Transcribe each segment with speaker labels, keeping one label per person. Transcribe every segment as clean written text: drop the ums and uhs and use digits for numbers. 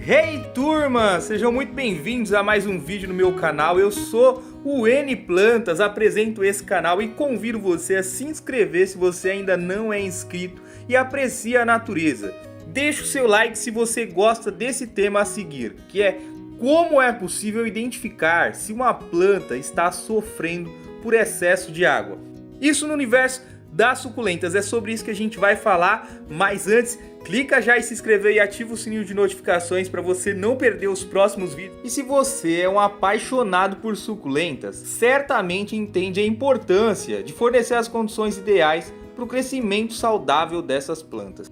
Speaker 1: Hey turma, sejam muito bem-vindos a mais um vídeo no meu canal. Eu sou o N Plantas, apresento esse canal e convido você a se inscrever se você ainda não é inscrito e aprecia a natureza. Deixe o seu like se você gosta desse tema a seguir, que é como é possível identificar se uma planta está sofrendo por excesso de água. Isso no universo das suculentas, é sobre isso que a gente vai falar, mas antes, clica já em se inscrever e ativa o sininho de notificações para você não perder os próximos vídeos. E se você é um apaixonado por suculentas, certamente entende a importância de fornecer as condições ideais para o crescimento saudável dessas plantas.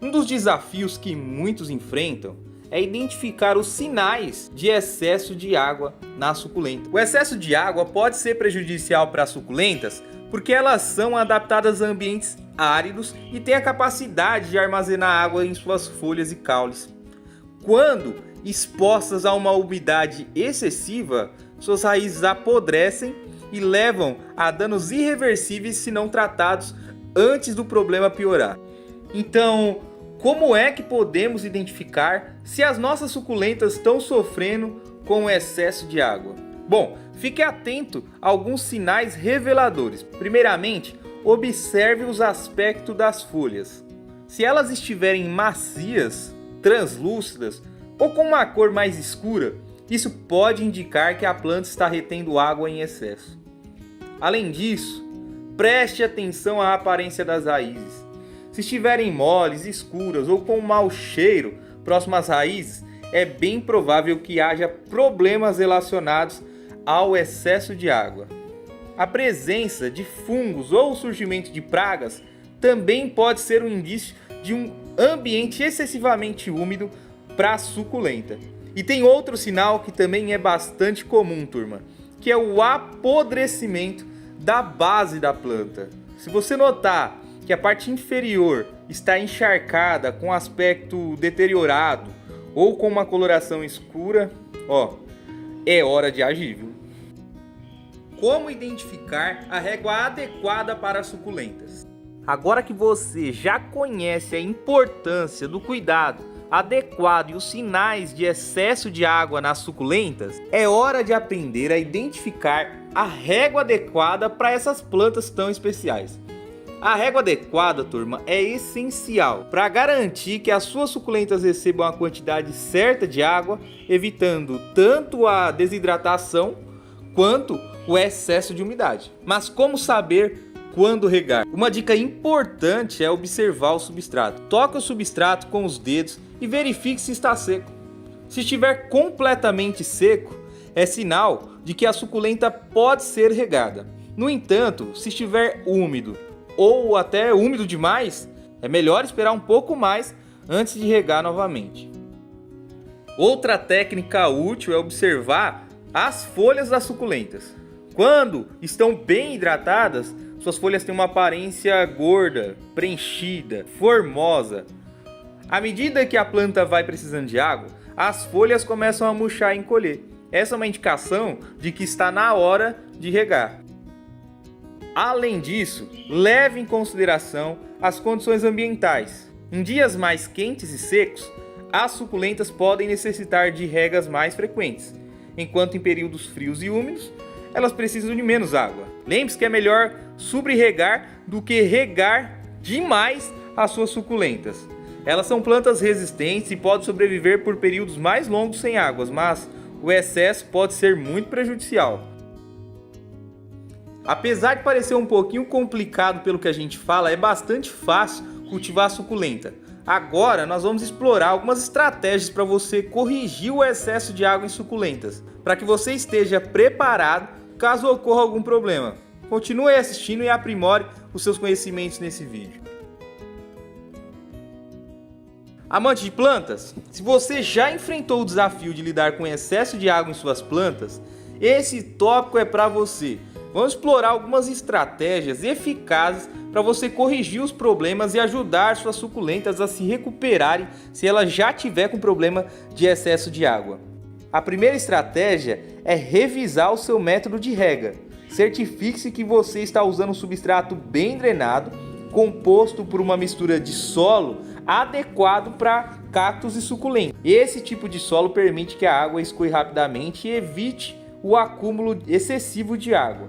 Speaker 1: Um dos desafios que muitos enfrentam é identificar os sinais de excesso de água na suculenta. O excesso de água pode ser prejudicial para as suculentas porque elas são adaptadas a ambientes áridos e têm a capacidade de armazenar água em suas folhas e caules. Quando expostas a uma umidade excessiva, suas raízes apodrecem e levam a danos irreversíveis se não tratados antes do problema piorar. Então, como é que podemos identificar se as nossas suculentas estão sofrendo com excesso de água? Bom, fique atento a alguns sinais reveladores. Primeiramente, observe os aspectos das folhas. Se elas estiverem macias, translúcidas ou com uma cor mais escura, isso pode indicar que a planta está retendo água em excesso. Além disso, preste atenção à aparência das raízes. Se estiverem moles, escuras ou com mau cheiro próximo às raízes, é bem provável que haja problemas relacionados ao excesso de água. A presença de fungos ou o surgimento de pragas também pode ser um indício de um ambiente excessivamente úmido para a suculenta. E tem outro sinal que também é bastante comum, turma, que é o apodrecimento da base da planta. Se você notar que a parte inferior está encharcada com aspecto deteriorado ou com uma coloração escura, é hora de agir, viu? Como identificar a régua adequada para as suculentas? Agora que você já conhece a importância do cuidado adequado e os sinais de excesso de água nas suculentas, é hora de aprender a identificar a régua adequada para essas plantas tão especiais. A régua adequada, turma, é essencial para garantir que as suas suculentas recebam a quantidade certa de água, evitando tanto a desidratação quanto o excesso de umidade. Mas como saber quando regar? Uma dica importante é observar o substrato. Toque o substrato com os dedos e verifique se está seco. Se estiver completamente seco, é sinal de que a suculenta pode ser regada. No entanto, se estiver úmido ou até úmido demais, é melhor esperar um pouco mais antes de regar novamente. Outra técnica útil é observar as folhas das suculentas. Quando estão bem hidratadas, suas folhas têm uma aparência gorda, preenchida, formosa. À medida que a planta vai precisando de água, as folhas começam a murchar e encolher. Essa é uma indicação de que está na hora de regar. Além disso, leve em consideração as condições ambientais. Em dias mais quentes e secos, as suculentas podem necessitar de regas mais frequentes, enquanto em períodos frios e úmidos, elas precisam de menos água. Lembre-se que é melhor sobre-regar do que regar demais as suas suculentas. Elas são plantas resistentes e podem sobreviver por períodos mais longos sem águas, mas o excesso pode ser muito prejudicial. Apesar de parecer um pouquinho complicado pelo que a gente fala, é bastante fácil cultivar suculenta. Agora nós vamos explorar algumas estratégias para você corrigir o excesso de água em suculentas, para que você esteja preparado caso ocorra algum problema. Continue assistindo e aprimore os seus conhecimentos nesse vídeo. Amante de plantas, se você já enfrentou o desafio de lidar com excesso de água em suas plantas, esse tópico é para você. Vamos explorar algumas estratégias eficazes para você corrigir os problemas e ajudar suas suculentas a se recuperarem se ela já tiver com problema de excesso de água. A primeira estratégia é revisar o seu método de rega. Certifique-se que você está usando um substrato bem drenado, composto por uma mistura de solo, adequado para cactos e suculentas. Esse tipo de solo permite que a água escoe rapidamente e evite o acúmulo excessivo de água.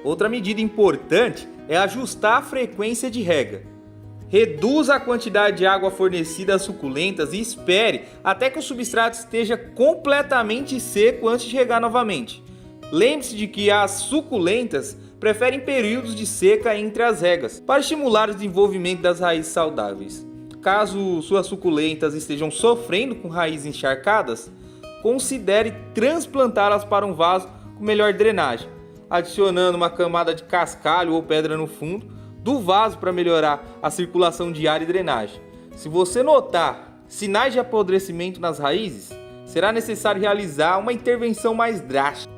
Speaker 1: Outra medida importante é ajustar a frequência de rega. Reduza a quantidade de água fornecida às suculentas e espere até que o substrato esteja completamente seco antes de regar novamente. Lembre-se de que as suculentas preferem períodos de seca entre as regas para estimular o desenvolvimento das raízes saudáveis. Caso suas suculentas estejam sofrendo com raízes encharcadas, considere transplantá-las para um vaso com melhor drenagem, adicionando uma camada de cascalho ou pedra no fundo do vaso para melhorar a circulação de ar e drenagem. Se você notar sinais de apodrecimento nas raízes, será necessário realizar uma intervenção mais drástica.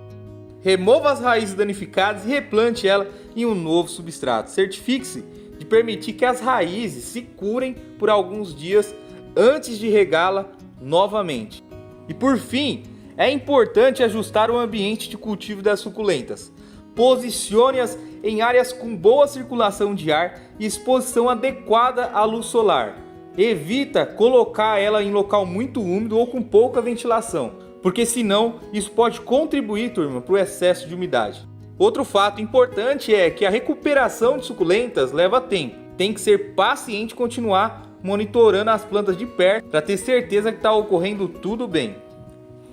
Speaker 1: Remova as raízes danificadas e replante ela em um novo substrato. Certifique-se de permitir que as raízes se curem por alguns dias antes de regá-la novamente. E por fim, é importante ajustar o ambiente de cultivo das suculentas. Posicione-as em áreas com boa circulação de ar e exposição adequada à luz solar. Evita colocar ela em local muito úmido ou com pouca ventilação, porque senão isso pode contribuir, turma, para o excesso de umidade. Outro fato importante é que a recuperação de suculentas leva tempo. Tem que ser paciente e continuar monitorando as plantas de perto para ter certeza que está ocorrendo tudo bem.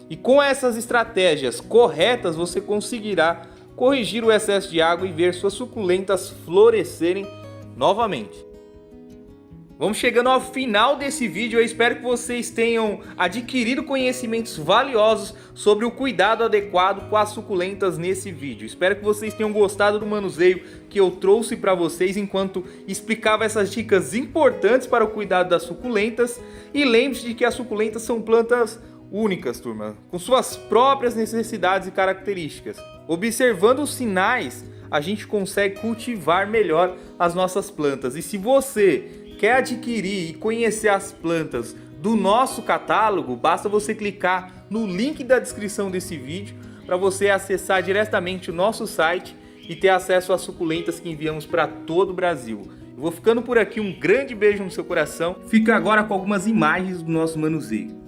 Speaker 1: E com essas estratégias corretas você conseguirá corrigir o excesso de água e ver suas suculentas florescerem novamente. Vamos chegando ao final desse vídeo. Eu espero que vocês tenham adquirido conhecimentos valiosos sobre o cuidado adequado com as suculentas nesse vídeo. Espero que vocês tenham gostado do manuseio que eu trouxe para vocês enquanto explicava essas dicas importantes para o cuidado das suculentas. E lembre-se de que as suculentas são plantas únicas, turma, com suas próprias necessidades e características. Observando os sinais, a gente consegue cultivar melhor as nossas plantas. E se você quer adquirir e conhecer as plantas do nosso catálogo, basta você clicar no link da descrição desse vídeo para você acessar diretamente o nosso site e ter acesso às suculentas que enviamos para todo o Brasil. Eu vou ficando por aqui, um grande beijo no seu coração. Fica agora com algumas imagens do nosso manuseio.